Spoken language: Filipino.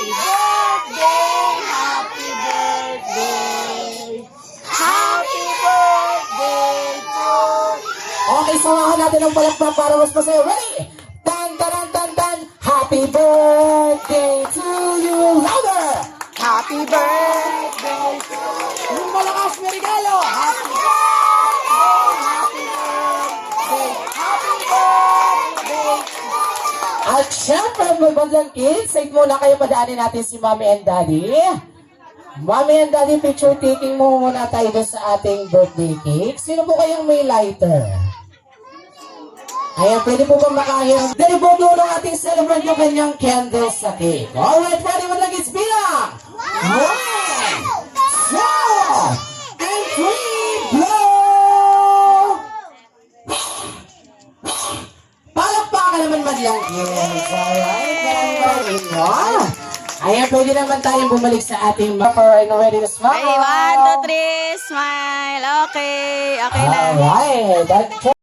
Happy birthday, happy birthday. Happy birthday to... Okay, samahan natin ang palakpak para mas masaya. Ready? Tan, tan, tan, tan. Happy birthday to you. Louder! Happy birthday to you. Yung malakas na regalo. Happy birthday, happy birthday, happy birthday. At syempre, magandang kids, save muna kayo, padaanin natin si Mommy and Daddy. Mommy and Daddy, picture taking mo muna tayo doon sa ating birthday cake. Sino po kayong may lighter? Ayan, pwede po bang makahiram? Dali po doon ang ating celebrate yung kanyang candles sa cake. Alright, ready mo lang, it's bilang! 1, 2, and 3, blow! Palakpakan naman madlang kids. Alright, maraming inyo. Ayan, pwede naman tayong bumalik sa ating mapper. Are you ready to smile? Okay, 1, 2, 3, smile. Okay, okay lang. Alright,